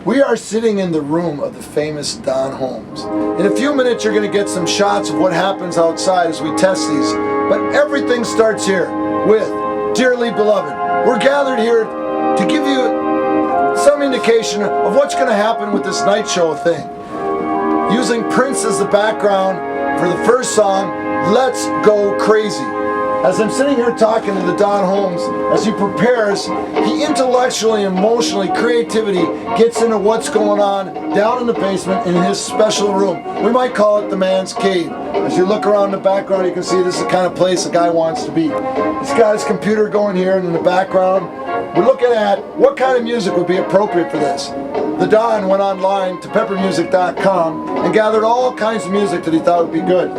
We are sitting in the room of the famous Don Holmes. In a few minutes you're going to get some shots of what happens outside as we test these. But everything starts here with Dearly Beloved. We're gathered here to give you some indication of what's going to happen with this Nightshow thing. Using Prince as the background for the first song, Let's Go Crazy. As I'm sitting here talking to the Don Holmes, as he prepares, he intellectually, emotionally, creativity gets into what's going on down in the basement in his special room. We might call it the man's cave. As you look around the background, you can see this is the kind of place a guy wants to be. He's got his computer going here, and in the background, we're looking at what kind of music would be appropriate for this. The Don went online to peppermusic.com and gathered all kinds of music that he thought would be good.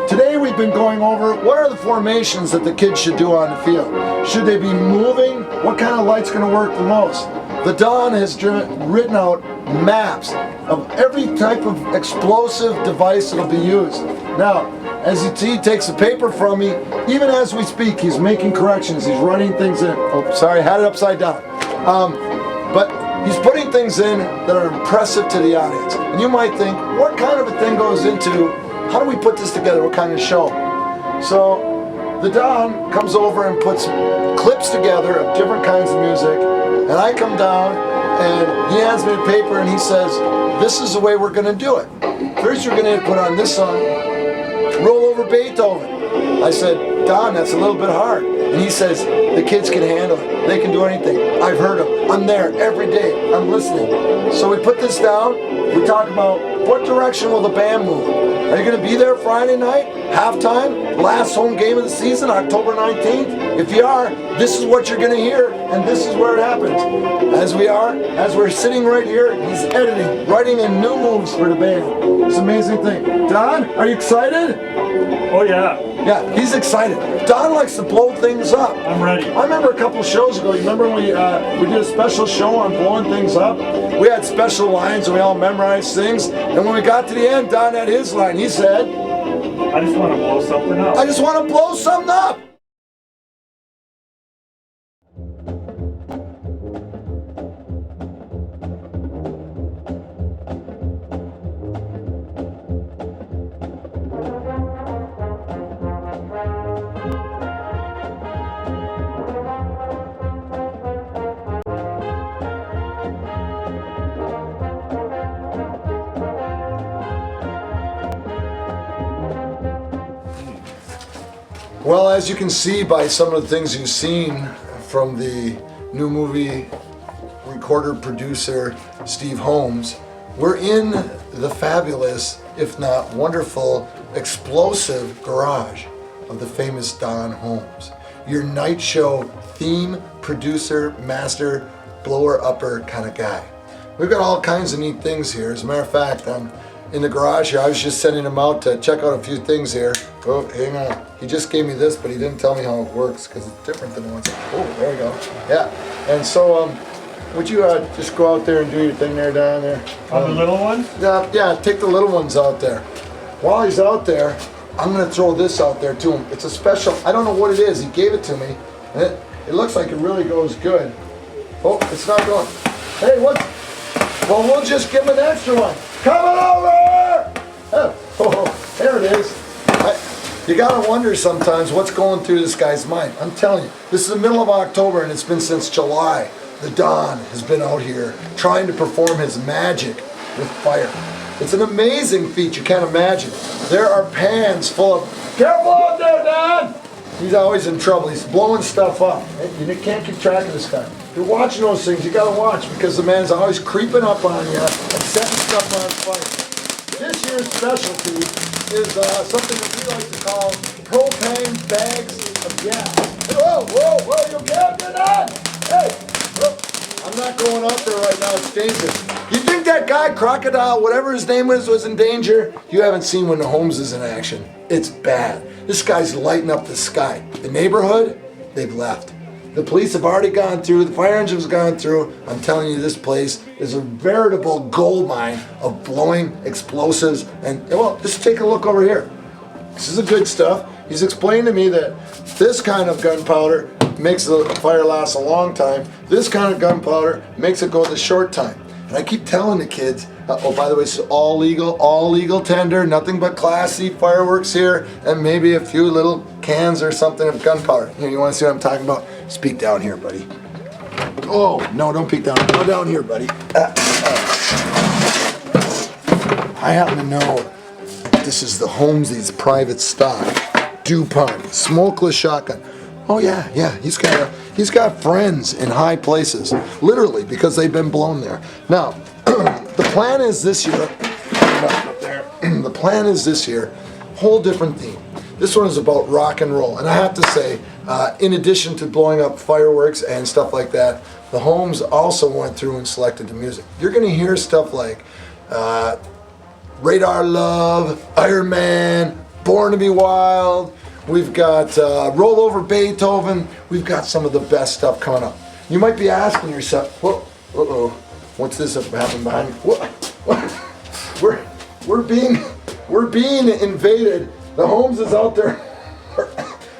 Today we've been going over what are the formations that the kids should do on the field. Should they be moving? What kind of light's going to work the most? The Don has written out maps of every type of explosive device that'll be used. Now, as you see, he takes the paper from me. Even as we speak, he's making corrections. He's writing things in. Oh, sorry, I had it upside down. But he's putting things in that are impressive to the audience. And you might think, what kind of a thing goes into, how do we put this together? What kind of show? So the Don comes over and puts clips together of different kinds of music, and I come down and he hands me a paper and he says, this is the way we're going to do it. First you're going to put on this song, Roll Over Beethoven. I said, Don, that's a little bit hard. And he says, the kids can handle it. They can do anything. I've heard them. I'm there every day. I'm listening. So we put this down. We talk about what direction will the band move. Are you going to be there Friday night? Halftime? Last home game of the season, October 19th? If you are, this is what you're going to hear, and this is where it happens. As we're sitting right here, he's editing, writing in new moves for the band. It's an amazing thing. Don, are you excited? Oh yeah. Yeah, he's excited. Don likes to blow things up. I'm ready. I remember a couple shows ago, you remember when we did a special show on blowing things up? We had special lines and we all memorized things. And when we got to the end, Don had his line. He said, I just want to blow something up. I just want to blow something up. Well, as you can see by some of the things you've seen from the new movie recorder producer Steve Holmes, we're in the fabulous, if not wonderful, explosive garage of the famous Don Holmes. Your Nightshow theme, producer, master, blower-upper kind of guy. We've got all kinds of neat things here. As a matter of fact, in the garage here, I was just sending him out to check out a few things here. Oh, hang on. He just gave me this, but he didn't tell me how it works because it's different than what's. Oh, there we go. Yeah. And so, would you just go out there and do your thing there, down there? On the little ones? Yeah, take the little ones out there. While he's out there, I'm going to throw this out there to him. It's a special, I don't know what it is. He gave it to me. And it looks like it really goes good. Oh, it's not going. Hey, what? Well, we'll just give him an extra one. Coming over! Oh, there it is. You gotta wonder sometimes what's going through this guy's mind. I'm telling you, this is the middle of October and it's been since July. The Don has been out here trying to perform his magic with fire. It's an amazing feat, you can't imagine. There are pans full of, careful out there, Don! He's always in trouble, he's blowing stuff up. You can't keep track of this guy. If you're watching those things, you gotta watch because the man's always creeping up on you and setting stuff on fire. This year's specialty is something that we like to call propane bags of gas. Whoa, you can't do that! Hey, whoa. I'm not going out there right now, it's dangerous. You think that guy, Crocodile, whatever his name was in danger? You haven't seen when the Holmes is in action. It's bad. This guy's lighting up the sky. The neighborhood, they've left. The police have already gone through, the fire engine's gone through. I'm telling you, this place is a veritable gold mine of blowing explosives. And, well, just take a look over here. This is the good stuff. He's explained to me that this kind of gunpowder makes the fire last a long time. This kind of gunpowder makes it go the short time. And I keep telling the kids, oh, by the way, so all legal tender, nothing but classy fireworks here, and maybe a few little cans or something of gunpowder. Here, you want to see what I'm talking about? Speak down here, buddy. Oh, no, don't peek down. Go down here, buddy. I happen to know this is the Holmesy's private stock. DuPont, smokeless shotgun. Oh yeah, he's got friends in high places, literally, because they've been blown there. Now, the plan is this year, the plan is this year, whole different theme. This one is about rock and roll, and I have to say, in addition to blowing up fireworks and stuff like that, the Holmes also went through and selected the music. You're gonna hear stuff like Radar Love, Iron Man, Born to be Wild. We've got Roll Over Beethoven. We've got some of the best stuff coming up. You might be asking yourself, what's this happening behind me? What? We're being invaded. The Holmes is out there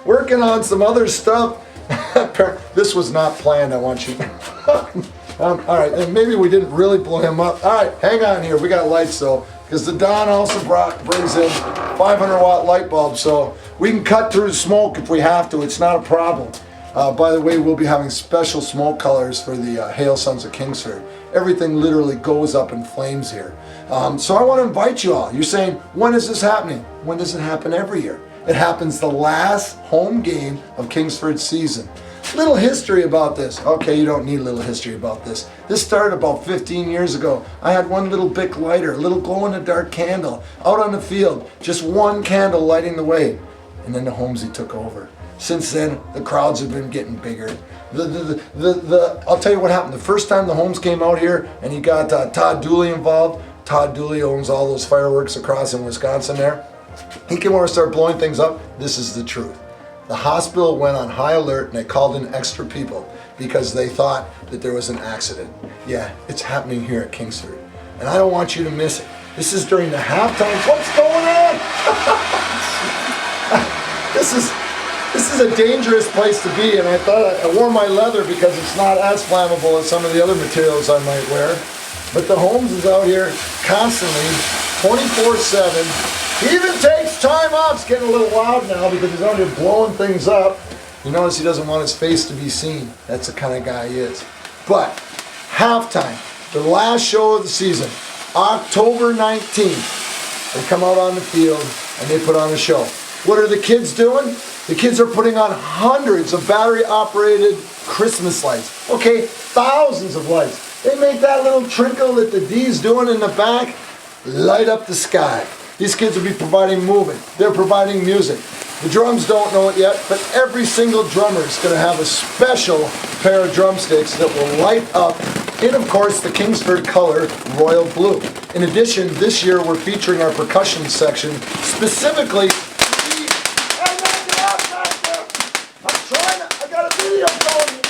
working on some other stuff. This was not planned, I want you to all right, and maybe we didn't really blow him up. All right, hang on here. We got lights though, because the Don also brings in 500-watt light bulbs, so we can cut through the smoke if we have to. It's not a problem. By the way, we'll be having special smoke colors for the Hail Sons of Kingsford. Everything literally goes up in flames here. So I want to invite you all. You're saying, when is this happening? When does it happen every year? It happens the last home game of Kingsford's season. Little history about this. Okay, you don't need a little history about this. This started about 15 years ago. I had one little Bic lighter, a little glow-in-the-dark candle out on the field, just one candle lighting the way. And then the Holmesy took over. Since then, the crowds have been getting bigger. I'll tell you what happened. The first time the Holmes came out here and he got Todd Dooley involved. Todd Dooley owns all those fireworks across in Wisconsin there. He came over and started blowing things up. This is the truth. The hospital went on high alert and they called in extra people because they thought that there was an accident. Yeah, it's happening here at Kingsford. And I don't want you to miss it. This is during the halftime. What's going on? This is a dangerous place to be, and I thought I wore my leather because it's not as flammable as some of the other materials I might wear. But the Holmes is out here constantly, 24/7. He even takes time off. It's getting a little loud now because he's out here blowing things up. You notice he doesn't want his face to be seen. That's the kind of guy he is. But halftime, the last show of the season, October 19th, they come out on the field and they put on a show. What are the kids doing? The kids are putting on hundreds of battery-operated Christmas lights. Okay, thousands of lights. They make that little trinkle that the D's doing in the back light up the sky. These kids will be providing movement. They're providing music. The drums don't know it yet, but every single drummer is going to have a special pair of drumsticks that will light up in, of course, the Kingsford color, royal blue. In addition, this year we're featuring our percussion section, specifically... I got a video going.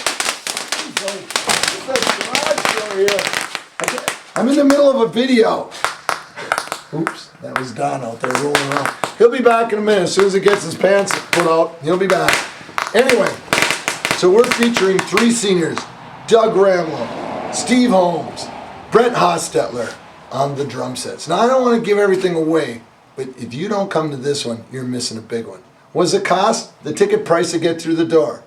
I'm in the middle of a video. Oops, that was Don out there rolling around. He'll be back in a minute. As soon as he gets his pants put out, he'll be back. Anyway, so we're featuring 3 seniors, Doug Ramlow, Steve Holmes, Brent Hostetler on the drum sets. Now, I don't want to give everything away, but if you don't come to this one, you're missing a big one. What does it cost? The ticket price to get through the door.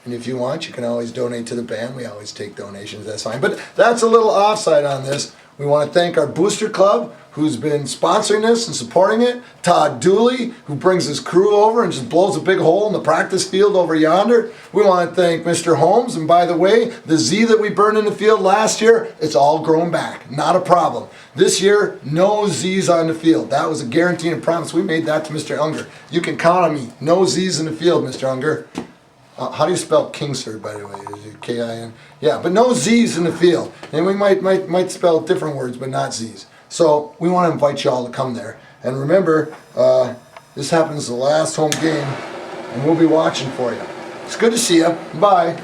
And if you want, you can always donate to the band. We always take donations, that's fine. But that's a little offside on this. We want to thank our Booster Club, who's been sponsoring this and supporting it. Todd Dooley, who brings his crew over and just blows a big hole in the practice field over yonder. We want to thank Mr. Holmes. And by the way, the Z that we burned in the field last year, it's all grown back. Not a problem. This year, no Z's on the field. That was a guarantee and promise. We made that to Mr. Unger. You can count on me. No Z's in the field, Mr. Unger. How do you spell Kingsford, by the way? Is it K-I-N? Yeah, but no Z's in the field. And we might spell different words, but not Z's. So we want to invite you all to come there. And remember, this happens the last home game, and we'll be watching for you. It's good to see you. Bye.